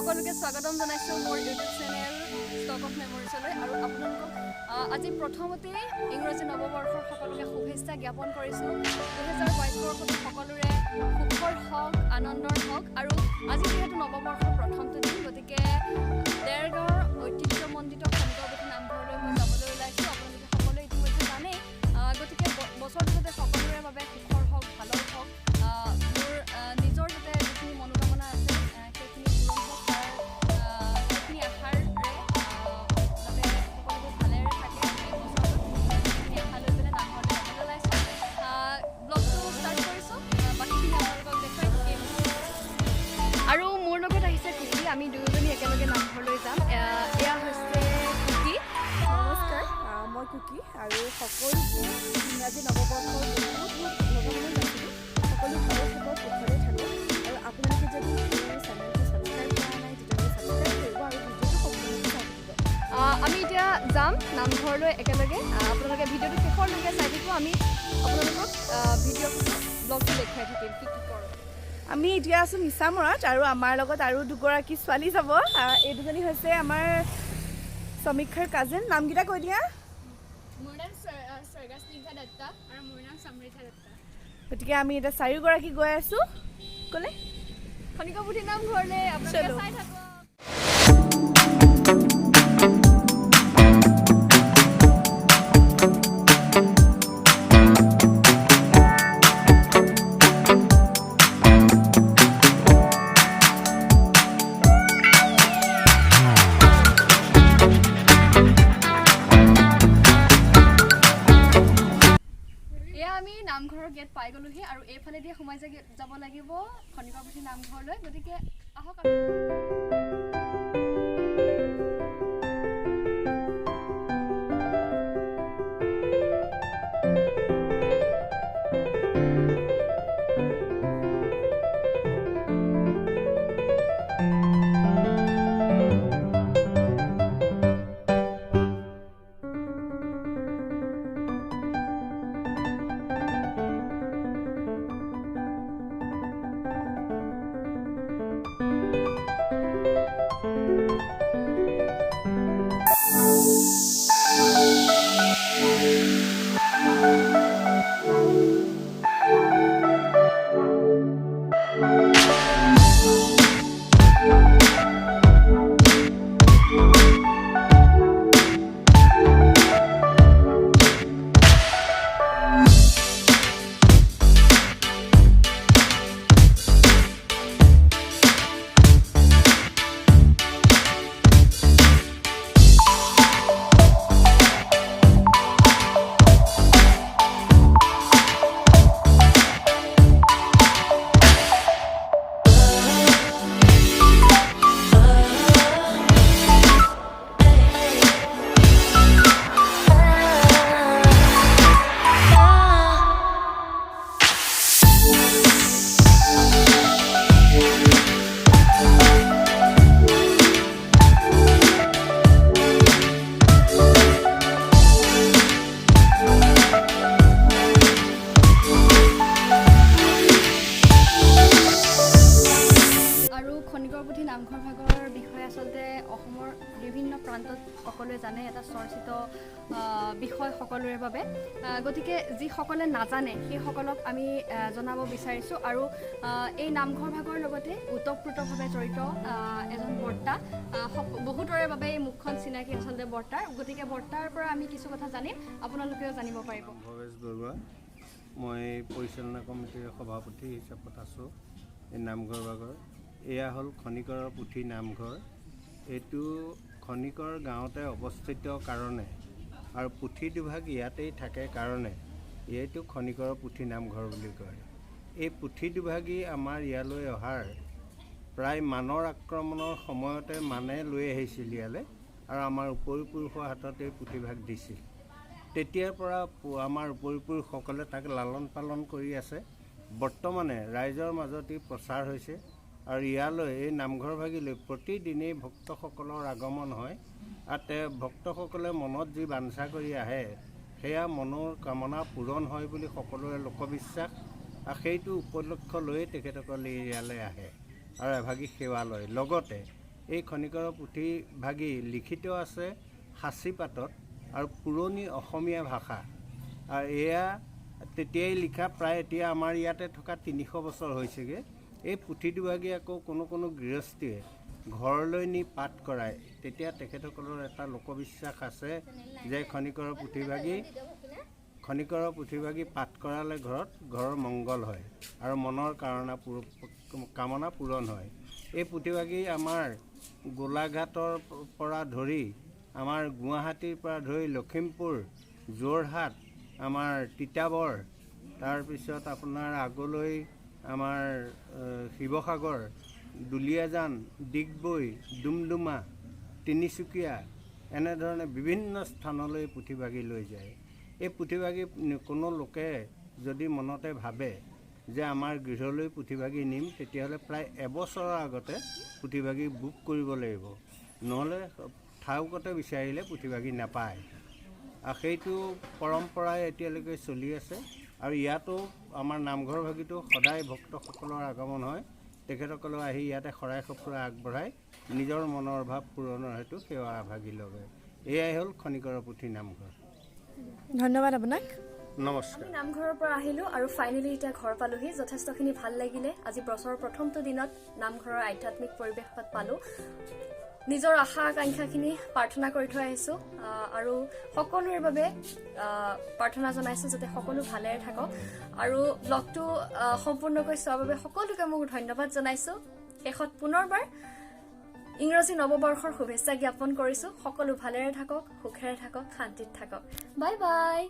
সকলোকে স্বাগতম জনাইছোঁ মোৰ ইউটিউব চেনেল ষ্টক অফ মেমৰিজলৈ আৰু আপোনালোকক আজি প্ৰথমতে ইংৰাজী নৱবৰ্ষৰ সকলোকে শুভেচ্ছা জ্ঞাপন কৰিছোঁ 2022 বৰ্ষটো সকলোৰে সুখৰ হওক আনন্দৰ হওক আৰু আজি যিহেতু নৱবৰ্ষৰ প্ৰথমটো দিন গতিকে দেৰগাঁৱৰ ঐতিহ্যমণ্ডিত খনিকৰপুথি নামঘৰলৈ মই যাবলৈ ওলাইছোঁ আপোনালোকে সকলোৱে ইতিমধ্যে জানেই গতিকে বছৰটো যাতে সকলোৰে বাবে সুখৰ হওক ভালৰ হওক মোৰ নিজৰ যাতে যিখিনি মনোকামনা আছে সেইখিনি পূৰণ হওক সেইখিনি আশাৰে যাতে সকলোবোৰ ভালেৰে থাকে এই বছৰটোত সেইখিনি আশা লৈ পেলাই নামঘৰলৈ যাবলৈ ওলাইছোঁ ব্লগটো ষ্টাৰ্ট কৰিছোঁ বাকীখিনি আপোনালোকক দেখুৱাই থাকিম আৰু মোৰ লগত আহিছে কুকি আমি দুয়োজনী একেলগে নামঘৰলৈ যাম এয়া হৈছে কুকি নমস্কাৰ মই কুকি আৰু সকলো ইংৰাজী নৱবৰ্ষৰ বহুত ভগৱানলৈ যাছিলোঁ সকলো ভালে থাকক কুশলে থাকক আৰু আপোনালোকে যদি মোৰ চেনেলটো ছাবস্ক্ৰাইব কৰা নাই তেতিয়াহ'লে ছাবস্ক্ৰাইব কৰিব আৰু ভিডিঅ'টো সম্পূৰ্ণকৈ চাই থাকিব আমি এতিয়া যাম নামঘৰলৈ একেলগে আপোনালোকে ভিডিঅ'টো শেষৰলৈকে চাই থাকিব আমি আপোনালোকক ব্লগটো দেখুৱাই থাকিম কি কি কৰোঁ আমি এতিয়া আছোঁ মিছামৰাত আৰু আমাৰ লগত আৰু দুগৰাকী ছোৱালী যাব এই দুজনী হৈছে আমাৰ সমীক্ষাৰ কাজিন নামকেইটা কৈ দিয়া মোৰ নাম স্বৰ্গস্নিগ্ধা দত্তা আৰু মোৰ নাম সমৃদ্ধা দত্তা গতিকে আমি এতিয়া চাৰিওগৰাকী গৈ আছোঁ ক'লে খনিকৰপুথি নামঘৰলৈ আপোনালোকে চাই থাকক নামঘৰৰ গেট পাই গ'লোহি আৰু এইফালেদি সোমাই যাব লাগিব খনিকৰপুথি নামঘৰলৈ গতিকে আহক খনিকৰপুথি নামঘৰ ভাগৰ বিষয়ে আচলতে অসমৰ বিভিন্ন প্ৰান্তত সকলোৱে জানে এটা চৰ্চিত বিষয় সকলোৰে বাবে গতিকে যিসকলে নাজানে সেইসকলক আমি জনাব বিচাৰিছোঁ আৰু এই নামঘৰ ভাগৰ লগতে ওতঃপ্ৰোতভাৱে জড়িত এজন বৰ্তা বহুতৰে বাবে এই মুখখন চিনাকি আচলতে বৰ্তাৰ গতিকে বৰ্তাৰ পৰা আমি কিছু কথা জানিম আপোনালোকেও জানিব পাৰিব ভৱেশ বৰুৱা মই পৰিচালনা কমিটিৰ সভাপতি হিচাপত আছোঁ এই নামঘৰ ভাগৰ এয়া হ'ল খনিকৰৰ পুথি নামঘৰ এইটো খনিকৰ গাঁৱতে অৱস্থিত কাৰণে আৰু পুথি দুভাগ ইয়াতেই থাকে কাৰণে এইটো খনিকৰৰ পুথি নামঘৰ বুলি কয় এই পুথি দুভাগী আমাৰ ইয়ালৈ অহাৰ প্ৰায় মানৰ আক্ৰমণৰ সময়তে মানে লৈ আহিছিল ইয়ালৈ আৰু আমাৰ উপৰিপুৰুষৰ হাতত এই পুথিভাগ দিছিল তেতিয়াৰ পৰা আমাৰ উপৰিপুৰুষসকলে তাক লালন পালন কৰি আছে বৰ্তমানে ৰাইজৰ মাজত ই প্ৰচাৰ হৈছে আৰু ইয়ালৈ এই নামঘৰ ভাগিলৈ প্ৰতিদিনেই ভক্তসকলৰ আগমন হয় আৰু ভক্তসকলে মনত যি বাঞ্ছা কৰি আহে সেয়া মনৰ কামনা পূৰণ হয় বুলি সকলোৰে লোকবিশ্বাস আৰু সেইটো উপলক্ষ লৈয়ে তেখেতসকলে ইয়ালৈ আহে আৰু এভাগী সেৱা লয় লগতে এই খনিকৰৰ পুথিভাগি লিখিত আছে সাঁচিপাতত আৰু পুৰণি অসমীয়া ভাষা আৰু এয়া তেতিয়াই লিখা প্ৰায় এতিয়া আমাৰ ইয়াতে থকা 300 বছৰ হৈছেগৈ। এই পুথি দুভাগি আকৌ কোনো গৃহস্থীয়ে ঘৰলৈ নি পাঠ কৰায়। তেতিয়া তেখেতসকলৰ এটা লোকবিশ্বাস আছে যে খনিকৰৰ পুথিভাগি পাঠ কৰালে ঘৰৰ মংগল হয় আৰু মনৰ কামনা পূৰণ হয়। এই পুথিভাগি আমাৰ গোলাঘাটৰ পৰা ধৰি আমাৰ গুৱাহাটীৰ পৰা ধৰি লখিমপুৰ, যোৰহাট, আমাৰ তিতাবৰ, তাৰপিছত আপোনাৰ আগলৈ আমাৰ শিৱসাগৰ, দুলীয়াজান, ডিগবৈ, ডুমডুমা, তিনিচুকীয়া এনেধৰণে বিভিন্ন স্থানলৈ পুথিভাগি লৈ যায়। এই পুথিভাগি কোনো লোকে যদি মনতে ভাবে যে আমাৰ গৃহলৈ পুথিভাগি নিম, তেতিয়াহ'লে প্ৰায় এবছৰৰ আগতে পুথিভাগি বুক কৰিব লাগিব, নহ'লে ঠাউকতে বিচাৰিলে পুথিভাগি নাপায়। আৰু সেইটো পৰম্পৰাই এতিয়ালৈকে চলি আছে। আৰু ইয়াতো আমাৰ নামঘৰ ভাগিটো সদায় ভক্তসকলৰ আগমন হয়। তেখেতসকলেও আহি ইয়াতে শৰাই সঁফুৰা আগবঢ়াই নিজৰ মনৰ ভাৱ পূৰণৰ হেতু সেৱা ভাগি লগায়। এয়াই হ'ল খনিকৰৰ পুথি নামঘৰ। ধন্যবাদ আপোনাক। নমস্কাৰ। নামঘৰৰ পৰা আহিলোঁ আৰু ফাইনেলি এতিয়া ঘৰ পালোহি। যথেষ্টখিনি ভাল লাগিলে। আজি বছৰৰ প্ৰথমটো দিনত নামঘৰৰ আধ্যাত্মিক পৰিৱেশত পালোঁ। নিজৰ আশা আকাংক্ষাখিনি প্ৰাৰ্থনা কৰি থৈ আহিছোঁ আৰু সকলোৰে বাবে প্ৰাৰ্থনা জনাইছোঁ যাতে সকলো ভালেৰে থাকক। আৰু ব্লগটো সম্পূৰ্ণকৈ চোৱাৰ বাবে সকলোকে মোক ধন্যবাদ জনাইছোঁ। শেষত পুনৰবাৰ ইংৰাজী নৱবৰ্ষৰ শুভেচ্ছা জ্ঞাপন কৰিছোঁ। সকলো ভালেৰে থাকক, সুখেৰে থাকক, শান্তিত থাকক। Bye bye.